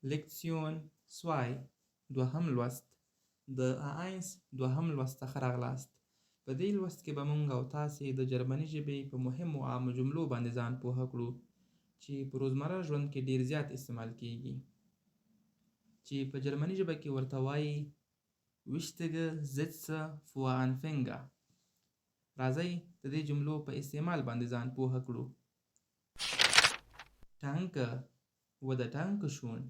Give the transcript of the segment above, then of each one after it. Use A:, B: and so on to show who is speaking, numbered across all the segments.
A: لیکسیون سوای دوهم لوست د A1 دوهم لوست څخه راغلاست. په دې لوست کې به مونږ او تاسې د جرمني ژبې په مهمو عامو جملو باندې ځان پوهه کړو چې په روزمره ژوند کې ډیر زیات استعمال کیږي، چې په جرمني ژبه کې ورته وایي wichtige Sätze vor Anfänger. راځئ د دې جملو په استعمال باندې ځان پوهه کړو. Danke oder Dankeschön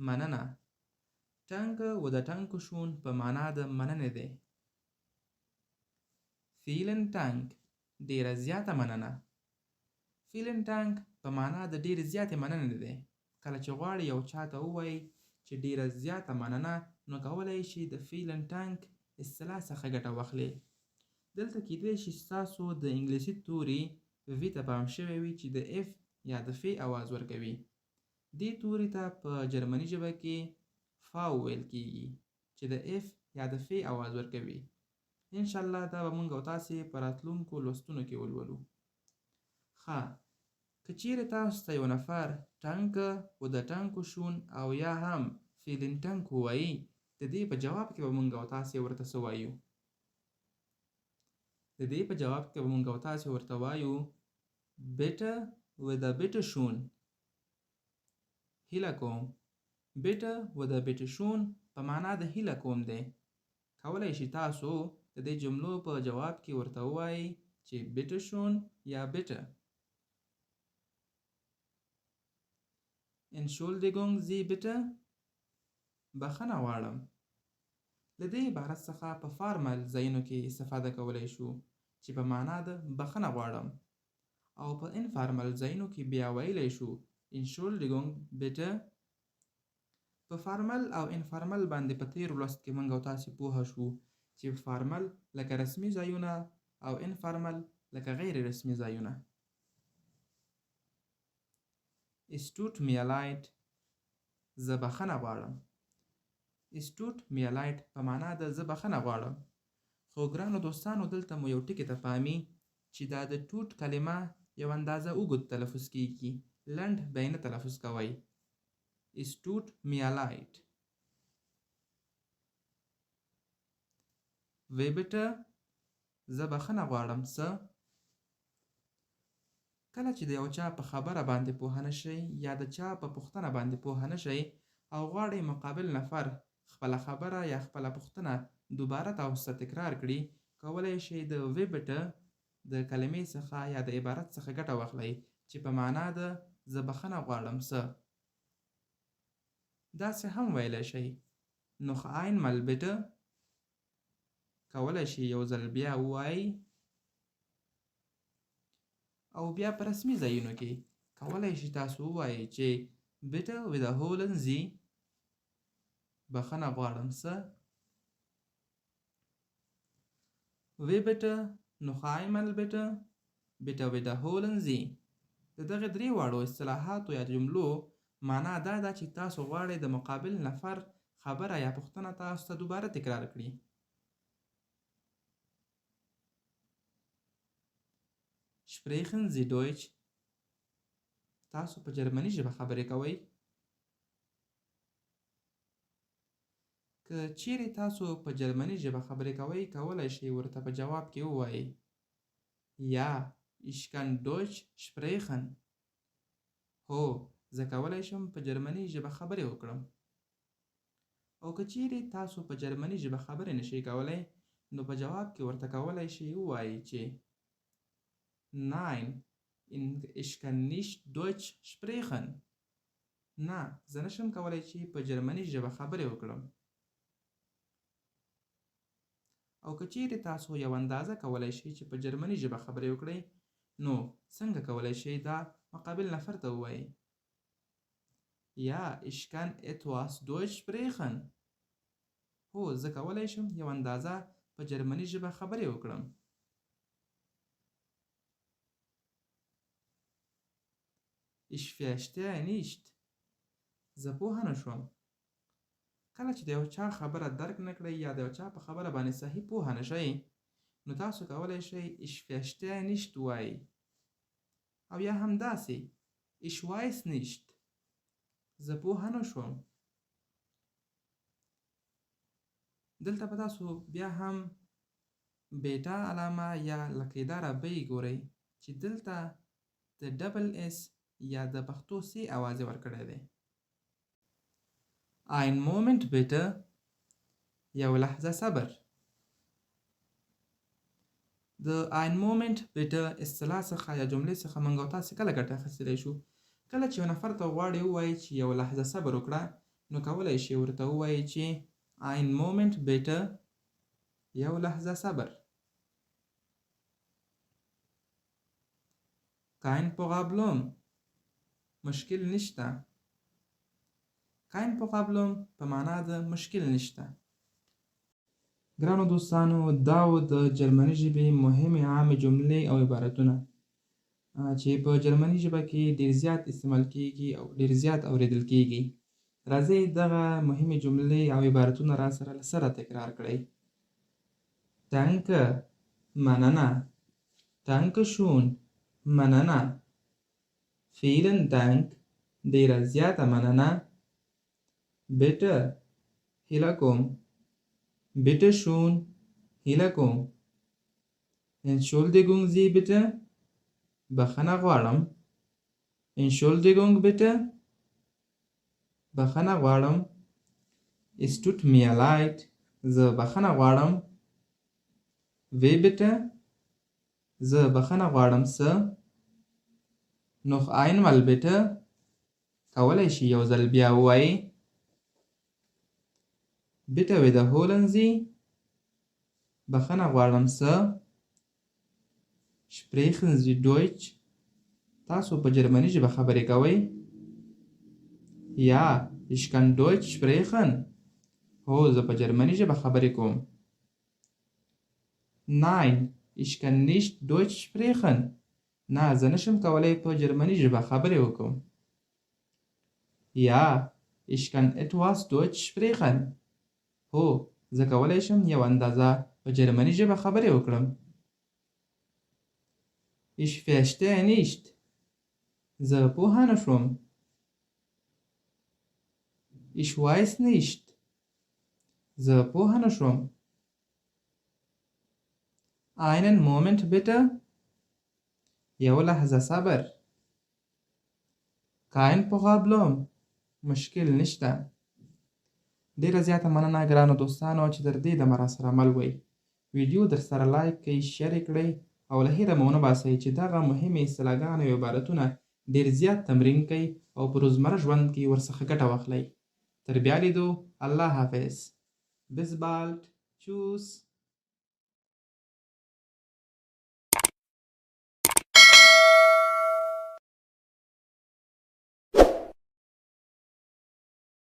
A: مننه. Danke oder Dankeschön په معنا د مننې دی. Vielen Dank ډیره زیاته مننه. Vielen Dank په معنا د ډیره زیاتې مننې دی. کله چې غواړئ یو چاته ووایئ چې ډیره زیاته مننه، نو کولی شئ د Vielen Dank اصطلاح څخه ګټه واخلئ. دلته کیدای شي ستاسو د انګلیسي توري وي ته پام شوی وي چې د F یا د ف اواز ورکوي. دې توري ته په جرمني ژبه کې فاو ویل کیږي چې د F یا د ف اواز ورکوي. انشاءالله دا به مونږ او تاسې په راتلونکو لوستونو کې ولولو. ښه، که چیرې تاسو ته یو نفر Danke oder Dankeschön او یا هم Vielen Dank ووایي، د دې په جواب کې به مونږ او تاسې ورته څه وایو؟ د دې په جواب کې به مونږ او تاسې ورته وایو Bitte oder Bitteschön. هیله کوم. Bitte oder Bitteschön په معنا د هیله کوم دی. کولی شي تاسو د دې جملو په جواب کې ورته ووایئ چې Bitteschön یا Bitte. Entschuldigung Sie bitte. بخښنه غواړم. له دې عبارت څخه په فارمل ځایونو کې استفاده کولی شو چې په معنا د بخښنه غواړم، او په انفارمل ځایونو کې بیا ویلی شو Entschuldigung bitte. په فارمل او انفارمل باندې په تیر لوست کې موږ او تاسې پوهه شو چې فارمل لکه رسمي ځایونه او انفارمل لکه غیر رسمي ځایونه. Es tut mir leid. زه بخښنه غواړم. Es tut mir leid په معنا د زه بخښنه غواړم. خو ګرانو دوستانو، دلته مو یو ټکي ته پامي چې دا د ټوټ کلمه یو اندازه اوږد تلفظ کیږي. لنډ به یې نه تلفظ کوئ. Es tut mir leid. Wie bitte؟ زه بخښنه غواړم. څه؟ کله چې د یو چا په خبره باندې پوه نه شئ یا د چا په پوښتنه باندې پوه نه شئ او غواړئ مقابل نفر خپله خبره یا خپله پوښتنه دوباره تاسو ته تکرار کړي، کولی شئ د وی بیټه د کلمې څخه یا د عبارت څخه ګټه واخلئ چې په معنا د زه بخښنه غواړم څه. داسې هم ویلی شئ noch einmal bitte. کولی شئ یو ځل بیا ووایئ، او بیا په رسمي ځایونو کې کولی شئ تاسو ووایئ چې bitte wiederholen Sie. بخښنه غواړم څه. Wie bitte؟ noch einmal bitte. bitte wiederholen Sie. د دغه درې واړو اصطلاحاتو یا جملو معنا دا ده چې تاسو غواړئ د مقابل نفر خبره یا پوښتنه تاسو ته دوباره تکرار کړي. Sprechen Sie Deutsch؟ تاسو په جرمني ژبه خبرې کوئ؟ که چیرې تاسو په جرمني ژبه خبرې کوئ، کولی شئ ورته په جواب کې ووایئ Ja, ich kann Deutsch sprechen. هو، زه کولی شم په جرمني ژبه خبرې وکړم. او که چیرې تاسو په جرمني ژبه خبرې نشئ کولی، نو په جواب کې ورته کولی شئ ووایئ چې Nein, ich kann nicht Deutsch sprechen. نه، زه نشم کولی چې په جرمني ژبه خبرې وکړم. او که چیرې تاسو یو اندازه کولی شئ چې په جرمني ژبه خبرې وکړئ، نو څنګه کولی شئ دا مقابل نفر ته ووایئ Ja, ich kann etwas Deutsch sprechen. هو، زه کولی شم یو اندازه په جرمني ژبه خبرې وکړم. Ich verstehe nicht. زه پوه نه شوم. کله چې د یو چا خبره درک نه کړئ یا د یو چا په خبره باندې صحیح پوه نه شئ، نو تاسو کولی شئ Ich verstehe nicht ووایئ، او یا هم داسې Ich weiß nicht. زه پوه نه شوم. دلته به تاسو بیا هم بیټا علامه یا لکېداره بیې ګورئ چې دلته د ډبل اس یا د پښتو سي اواز یې ورکړی دی. Ein Moment bitte. یو لحظه صبر. د ein Moment bitte اصطلاح څخه یا جملې څخه موږ او تاسې کله ګټه اخیستلی شو؟ کله چې یو نفر ته غواړئ ووایئ چې یو لحظه صبر وکړه، نو کولی شئ ورته ووایئ چې ein Moment bitte. یو لحظه صبر. kein Problem. مشکل نشته. kein Problem په معنا د مشکل نشته. ګرانو دوستانو، دا و د جرمني ژبې مهمې عامې جملې او عبارتونه چې په جرمني ژبه کې ډېر زیات استعمال کیږي او ډېر زیات اورېدل کیږي. راځئ دغه مهمې جملې او عبارتونه را سره له سره تکرار کړئ. danke مننه. danke schön مننه. vielen Dank ډېره زیاته مننه. bitte هیله کوم. bitte schön هیله کوم. entschuldigung Sie bitte بخښنه غواړم. entschuldigung bitte بخښنه غواړم. es tut mir leid زه بخښنه غواړم. wie bitte زه بخښنه غواړم څه. noch einmal bitte کولی شي یو ځل بیا ووایي. bitte wiederholen Sie بخښنه غواړم څه. sprechen Sie Deutsch تاسو په جرمني ژبه خبرې کوئ؟ ja ich kann Deutsch sprechen هو زه په جرمني ژبه خبرې کوم. nein ich kann nicht Deutsch sprechen نه زه نشم کولی په جرمني ژبه خبرې وکړم. ja ich kann etwas Deutsch sprechen هو زه کولی شم یو اندازه په جرمني ژبه خبرې وکړم. ich verstehe nicht زه پوه نه شوم. ich weiß nicht زه پوه نه شوم. einen Moment bitte یو لحظه صبر. kein Problem مشکل نشته. ډېره زیاته مننه ګرانو دوستانو چې تر دې دمه راسره مل وئ. ویډیو در سره لایک کړئ، شیر یې کړئ او له هیله مو ونه باسئ چې دغه مهمې اصطلاحګانې او عبارتونه ډېر زیات تمرین کړئ او په روزمره ژوند کې ورڅخه ګټه واخلئ. تر بیا لیدو، الله حافظ. bis bald. tschüss.